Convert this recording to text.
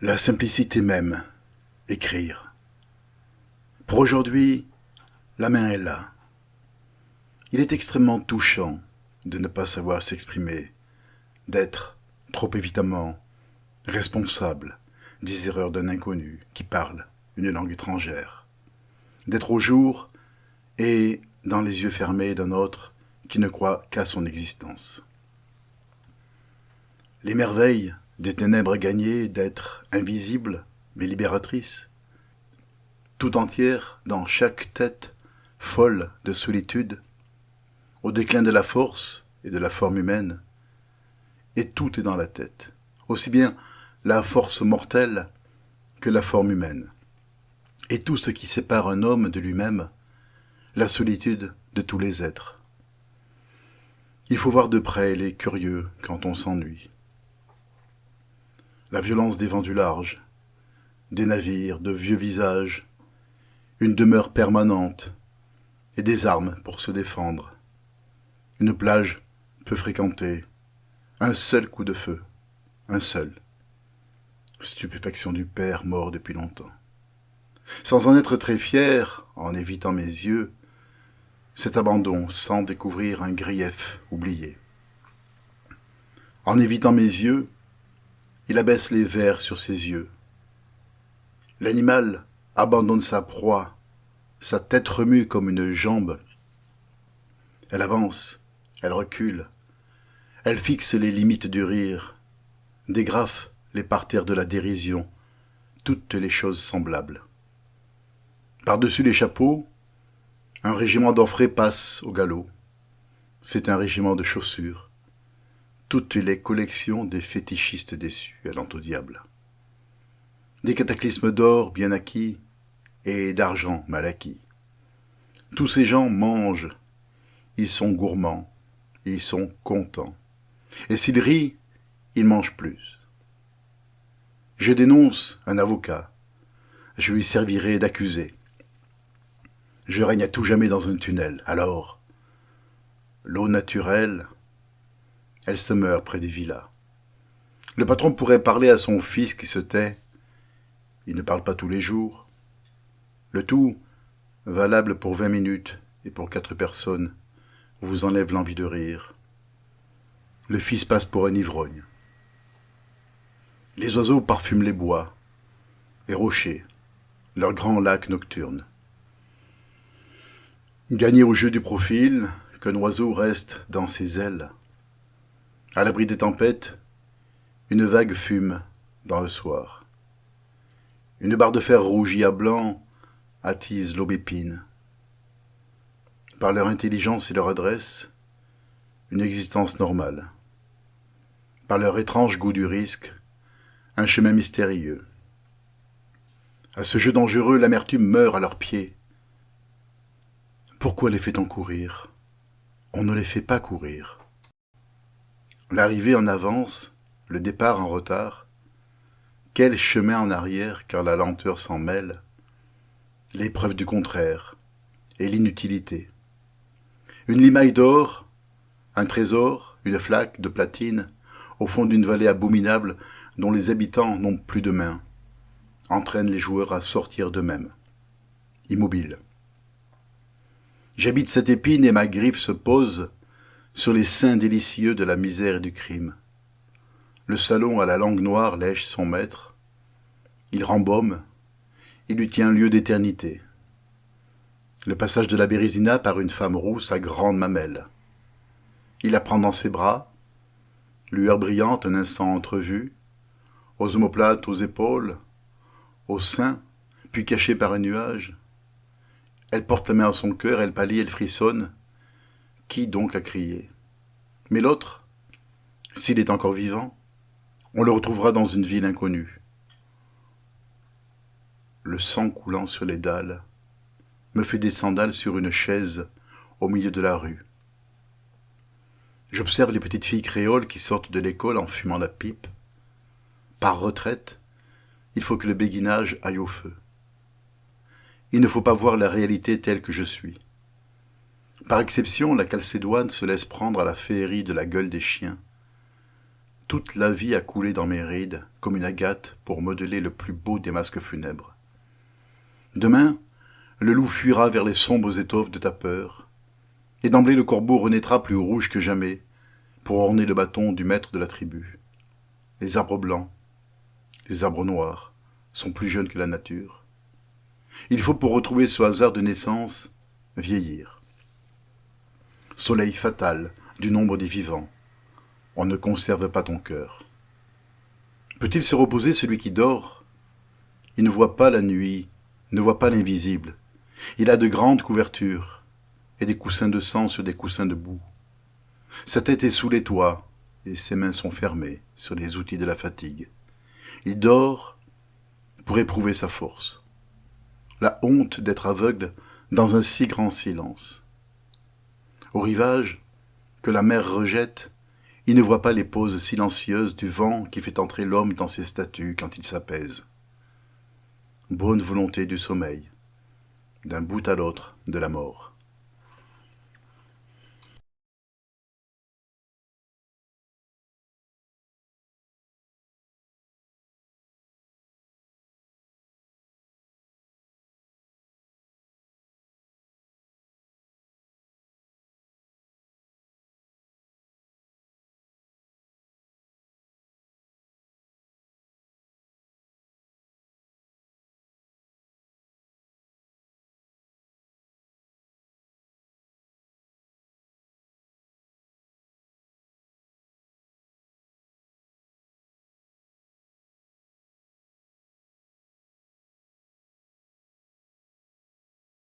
La simplicité même, écrire. Pour aujourd'hui, la main est là. Il est extrêmement touchant de ne pas savoir s'exprimer, d'être trop évidemment responsable des erreurs d'un inconnu qui parle une langue étrangère, d'être au jour et dans les yeux fermés d'un autre qui ne croit qu'à son existence. Les merveilles des ténèbres gagnées d'être invisible mais libératrice, tout entière dans chaque tête folle de solitude, au déclin de la force et de la forme humaine, et tout est dans la tête, aussi bien la force mortelle que la forme humaine, et tout ce qui sépare un homme de lui-même, la solitude de tous les êtres. Il faut voir de près les curieux quand on s'ennuie. La violence des vents du large, des navires, de vieux visages, une demeure permanente et des armes pour se défendre, une plage peu fréquentée, un seul coup de feu, un seul. Stupéfaction du père mort depuis longtemps. Sans en être très fier, en évitant mes yeux, cet abandon sans découvrir un grief oublié. En évitant mes yeux, il abaisse les vers sur ses yeux. L'animal abandonne sa proie, sa tête remue comme une jambe. Elle avance, elle recule, elle fixe les limites du rire, dégrafe les parterres de la dérision, toutes les choses semblables. Par-dessus les chapeaux, un régiment d'orfraies passe au galop. C'est un régiment de chaussures. Toutes les collections des fétichistes déçus allant au diable. Des cataclysmes d'or bien acquis et d'argent mal acquis. Tous ces gens mangent, ils sont gourmands, ils sont contents. Et s'ils rient, ils mangent plus. Je dénonce un avocat, je lui servirai d'accusé. Je règne à tout jamais dans un tunnel, alors, l'eau naturelle, elle se meurt près des villas. Le patron pourrait parler à son fils qui se tait. Il ne parle pas tous les jours. Le tout, valable pour 20 minutes et pour 4 personnes, vous enlève l'envie de rire. Le fils passe pour un ivrogne. Les oiseaux parfument les bois, les rochers, leurs grands lacs nocturnes. Gagné au jeu du profil, qu'un oiseau reste dans ses ailes. À l'abri des tempêtes, une vague fume dans le soir. Une barre de fer rougie à blanc attise l'aubépine. Par leur intelligence et leur adresse, une existence normale. Par leur étrange goût du risque, un chemin mystérieux. À ce jeu dangereux, l'amertume meurt à leurs pieds. Pourquoi les fait-on courir? On ne les fait pas courir. L'arrivée en avance, le départ en retard. Quel chemin en arrière, car la lenteur s'en mêle. L'épreuve du contraire et l'inutilité. Une limaille d'or, un trésor, une flaque de platine, au fond d'une vallée abominable dont les habitants n'ont plus de main, entraînent les joueurs à sortir d'eux-mêmes, immobiles. J'habite cette épine et ma griffe se pose sur les seins délicieux de la misère et du crime. Le salon à la langue noire lèche son maître. Il rembaume, il lui tient lieu d'éternité. Le passage de la Bérésina par une femme rousse à grandes mamelles. Il la prend dans ses bras, lueur brillante un instant entrevue, aux omoplates, aux épaules, aux seins, puis cachée par un nuage. Elle porte la main à son cœur, elle pâlit, elle frissonne. Qui donc a crié? Mais l'autre, s'il est encore vivant, on le retrouvera dans une ville inconnue. Le sang coulant sur les dalles me fait des sandales sur une chaise au milieu de la rue. J'observe les petites filles créoles qui sortent de l'école en fumant la pipe. Par retraite, il faut que le béguinage aille au feu. Il ne faut pas voir la réalité telle que je suis. Par exception, la Calcédoine se laisse prendre à la féerie de la gueule des chiens. Toute la vie a coulé dans mes rides, comme une agate pour modeler le plus beau des masques funèbres. Demain, le loup fuira vers les sombres étoffes de ta peur, et d'emblée le corbeau renaîtra plus rouge que jamais, pour orner le bâton du maître de la tribu. Les arbres blancs, les arbres noirs, sont plus jeunes que la nature. Il faut pour retrouver ce hasard de naissance, vieillir. Soleil fatal du nombre des vivants, on ne conserve pas ton cœur. Peut-il se reposer celui qui dort? Il ne voit pas la nuit, ne voit pas l'invisible. Il a de grandes couvertures et des coussins de sang sur des coussins de boue. Sa tête est sous les toits et ses mains sont fermées sur les outils de la fatigue. Il dort pour éprouver sa force. La honte d'être aveugle dans un si grand silence. Au rivage, que la mer rejette, il ne voit pas les pauses silencieuses du vent qui fait entrer l'homme dans ses statues quand il s'apaise. Bonne volonté du sommeil, d'un bout à l'autre de la mort.